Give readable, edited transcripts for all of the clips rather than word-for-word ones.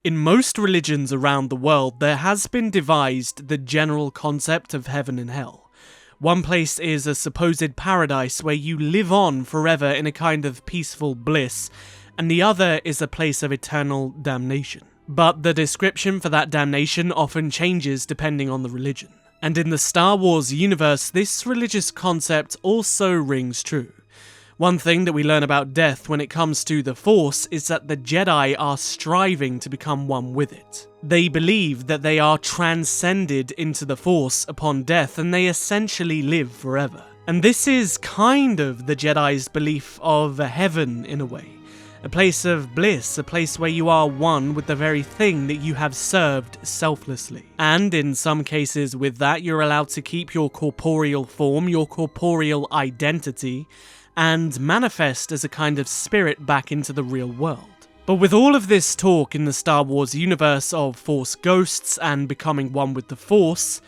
In most religions around the world, there has been devised the general concept of heaven and hell. One place is a supposed paradise where you live on forever in a kind of peaceful bliss, and the other is a place of eternal damnation. But the description for that damnation often changes depending on the religion. And in the Star Wars universe, this religious concept also rings true. One thing that we learn about death when it comes to the Force is that the Jedi are striving to become one with it. They believe that they are transcended into the Force upon death and they essentially live forever. And this is kind of the Jedi's belief of a heaven in a way. A place of bliss, a place where you are one with the very thing that you have served selflessly. And in some cases with that, you're allowed to keep your corporeal form, your corporeal identity, and manifest as a kind of spirit back into the real world. But with all of this talk in the Star Wars universe of Force ghosts and becoming one with the Force,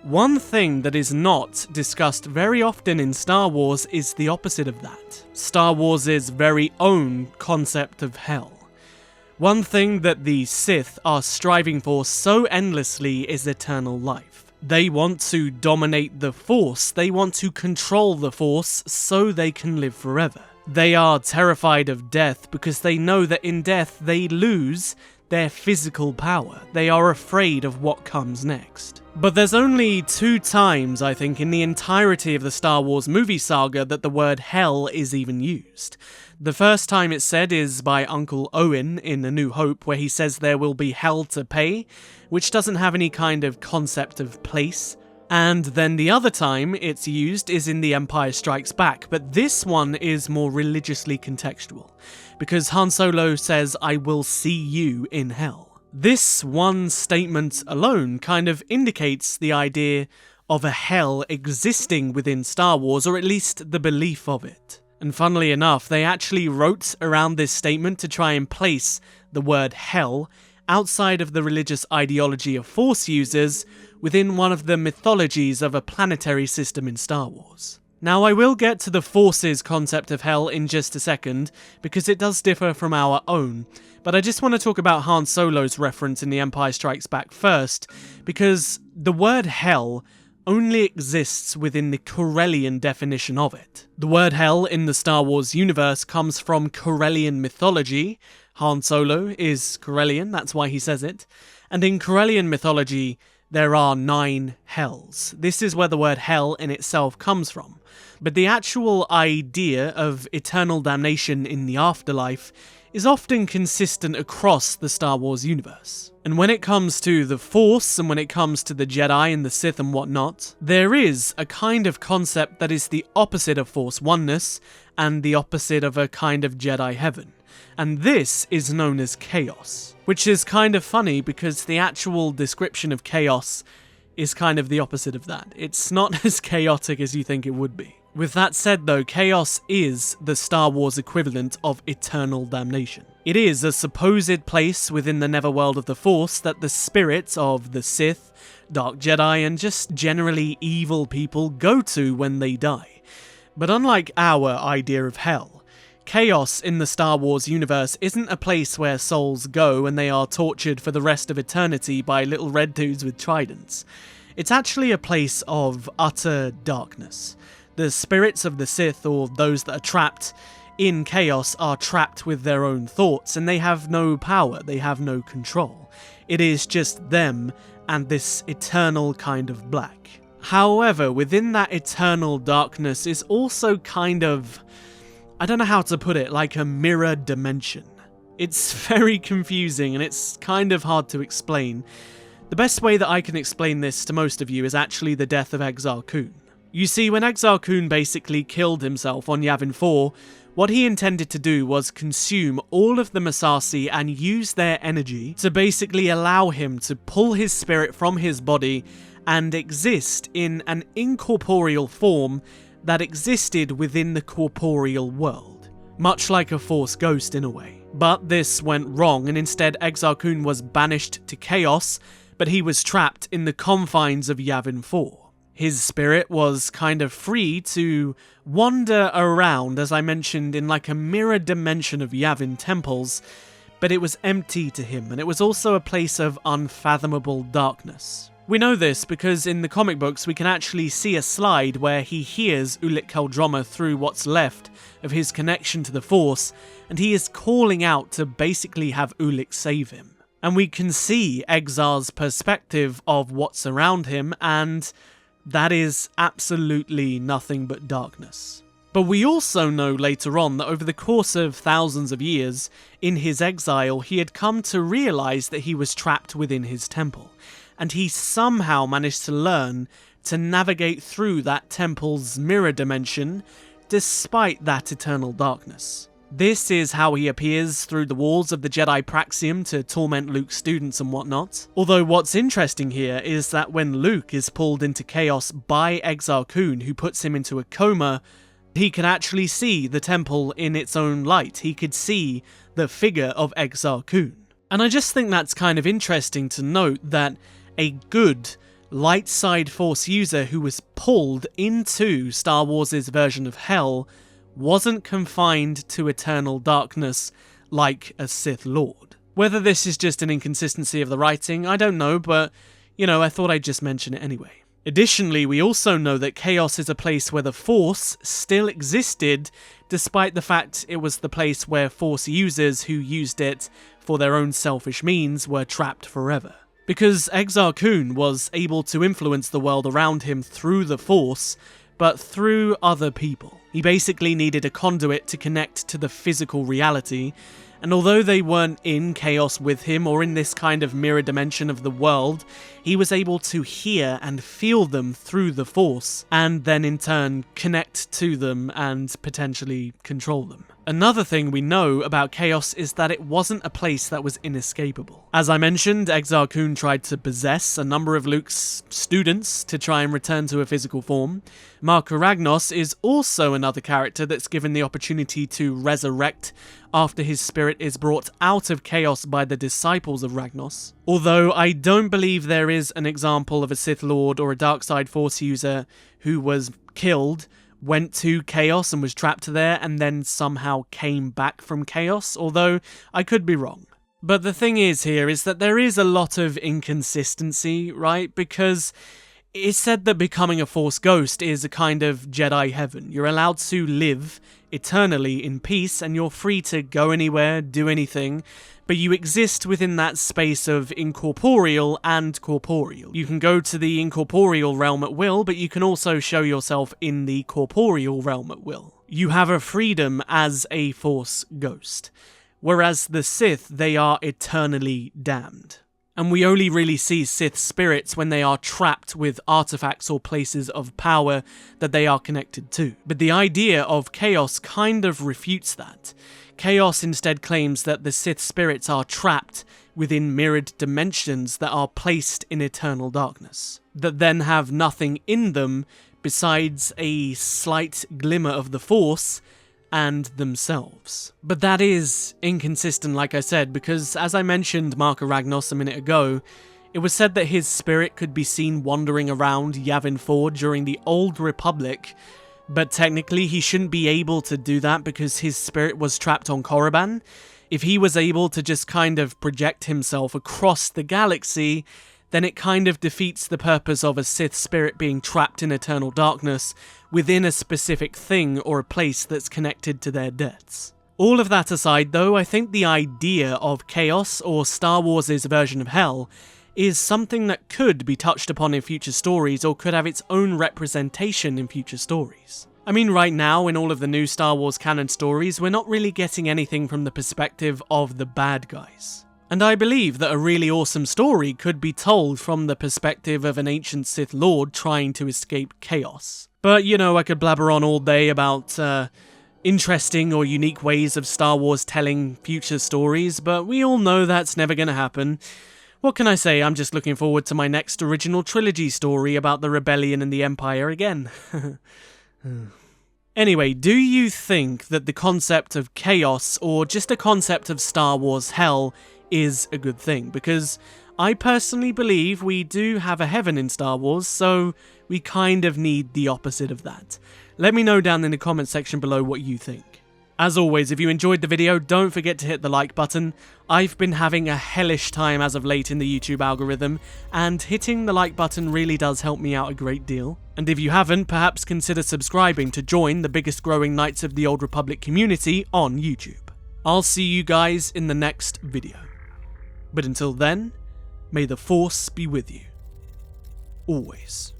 one thing that is not discussed very often in Star Wars is the opposite of that. Star Wars' very own concept of hell. One thing that the Sith are striving for so endlessly is eternal life. They want to dominate the Force, they want to control the Force so they can live forever. They are terrified of death because they know that in death they lose their physical power. They are afraid of what comes next. But there's only 2 times, I think, in the entirety of the Star Wars movie saga that the word hell is even used. The first time it's said is by Uncle Owen in A New Hope, where he says there will be hell to pay, which doesn't have any kind of concept of place. And then the other time it's used is in The Empire Strikes Back, but this one is more religiously contextual, because Han Solo says, "I will see you in hell." This one statement alone kind of indicates the idea of a hell existing within Star Wars, or at least the belief of it. And funnily enough, they actually wrote around this statement to try and place the word hell outside of the religious ideology of Force users within one of the mythologies of a planetary system in Star Wars. Now, I will get to the Force's concept of hell in just a second, because it does differ from our own, but I just want to talk about Han Solo's reference in The Empire Strikes Back first, because the word hell only exists within the Corellian definition of it. The word hell in the Star Wars universe comes from Corellian mythology. Han Solo is Corellian, that's why he says it. And in Corellian mythology, there are 9 hells. This is where the word hell in itself comes from. But the actual idea of eternal damnation in the afterlife is often consistent across the Star Wars universe. And when it comes to the Force, and when it comes to the Jedi and the Sith and whatnot, there is a kind of concept that is the opposite of Force oneness, and the opposite of a kind of Jedi heaven. And this is known as chaos. Which is kind of funny, because the actual description of chaos is kind of the opposite of that. It's not as chaotic as you think it would be. With that said though, chaos is the Star Wars equivalent of eternal damnation. It is a supposed place within the netherworld of the Force that the spirits of the Sith, Dark Jedi, and just generally evil people go to when they die. But unlike our idea of hell, chaos in the Star Wars universe isn't a place where souls go and they are tortured for the rest of eternity by little red dudes with tridents. It's actually a place of utter darkness. The spirits of the Sith, or those that are trapped in chaos, are trapped with their own thoughts, and they have no power, they have no control. It is just them and this eternal kind of black. However, within that eternal darkness is also kind of, I don't know how to put it, like a mirror dimension. It's very confusing and it's kind of hard to explain. The best way that I can explain this to most of you is actually the death of Exar Kun. You see, when Exar Kun basically killed himself on Yavin 4, what he intended to do was consume all of the Massassi and use their energy to basically allow him to pull his spirit from his body and exist in an incorporeal form that existed within the corporeal world. Much like a Force ghost in a way. But this went wrong, and instead Exar Kun was banished to chaos, but he was trapped in the confines of Yavin 4. His spirit was kind of free to wander around, as I mentioned, in like a mirror dimension of Yavin temples, but it was empty to him, and it was also a place of unfathomable darkness. We know this because in the comic books we can actually see a slide where he hears Ulic Qel-Droma through what's left of his connection to the Force, and he is calling out to basically have Ulic save him. And we can see Exar's perspective of what's around him, and that is absolutely nothing but darkness. But we also know later on that over the course of thousands of years, in his exile, he had come to realise that he was trapped within his temple, and he somehow managed to learn to navigate through that temple's mirror dimension despite that eternal darkness. This is how he appears through the walls of the Jedi Praxium to torment Luke's students and whatnot. Although what's interesting here is that when Luke is pulled into chaos by Exar Kun, who puts him into a coma, he can actually see the temple in its own light. He could see the figure of Exar Kun. And I just think that's kind of interesting to note that a good light side Force user who was pulled into Star Wars' version of Hell wasn't confined to eternal darkness like a Sith Lord. Whether this is just an inconsistency of the writing, I don't know, but, I thought I'd just mention it anyway. Additionally, we also know that Chaos is a place where the Force still existed, despite the fact it was the place where Force users who used it for their own selfish means were trapped forever. Because Exar Kun was able to influence the world around him through the Force, but through other people. He basically needed a conduit to connect to the physical reality, and although they weren't in chaos with him or in this kind of mirror dimension of the world, he was able to hear and feel them through the Force, and then in turn connect to them and potentially control them. Another thing we know about Chaos is that it wasn't a place that was inescapable. As I mentioned, Exar Kun tried to possess a number of Luke's students to try and return to a physical form. Marka Ragnos is also another character that's given the opportunity to resurrect after his spirit is brought out of Chaos by the disciples of Ragnos. Although I don't believe there is an example of a Sith Lord or a dark side Force user who was killed, went to Chaos and was trapped there, and then somehow came back from Chaos, although I could be wrong. But the thing is here is that there is a lot of inconsistency, right? Because it's said that becoming a Force ghost is a kind of Jedi heaven. You're allowed to live eternally in peace, and you're free to go anywhere, do anything, but you exist within that space of incorporeal and corporeal. You can go to the incorporeal realm at will, but you can also show yourself in the corporeal realm at will. You have a freedom as a Force ghost. Whereas the Sith, they are eternally damned. And we only really see Sith spirits when they are trapped with artifacts or places of power that they are connected to. But the idea of Chaos kind of refutes that. Chaos instead claims that the Sith spirits are trapped within mirrored dimensions that are placed in eternal darkness, that then have nothing in them besides a slight glimmer of the Force and themselves. But that is inconsistent, like I said, because as I mentioned Marka Ragnos a minute ago, it was said that his spirit could be seen wandering around Yavin 4 during the Old Republic, but technically he shouldn't be able to do that because his spirit was trapped on Korriban. If he was able to just kind of project himself across the galaxy, then it kind of defeats the purpose of a Sith spirit being trapped in eternal darkness within a specific thing or a place that's connected to their deaths. All of that aside though, I think the idea of Chaos, or Star Wars' version of Hell, is something that could be touched upon in future stories or could have its own representation in future stories. I mean, right now, in all of the new Star Wars canon stories, we're not really getting anything from the perspective of the bad guys. And I believe that a really awesome story could be told from the perspective of an ancient Sith Lord trying to escape chaos. But, I could blabber on all day about interesting or unique ways of Star Wars telling future stories, but we all know that's never going to happen. What can I say? I'm just looking forward to my next original trilogy story about the rebellion and the Empire again. Anyway, do you think that the concept of chaos, or just a concept of Star Wars Hell, is a good thing? Because I personally believe we do have a heaven in Star Wars, so we kind of need the opposite of that. Let me know down in the comment section below what you think. As always, if you enjoyed the video, don't forget to hit the like button. I've been having a hellish time as of late in the YouTube algorithm, and hitting the like button really does help me out a great deal. And if you haven't, perhaps consider subscribing to join the biggest growing Knights of the Old Republic community on YouTube. I'll see you guys in the next video. But until then, may the Force be with you. Always.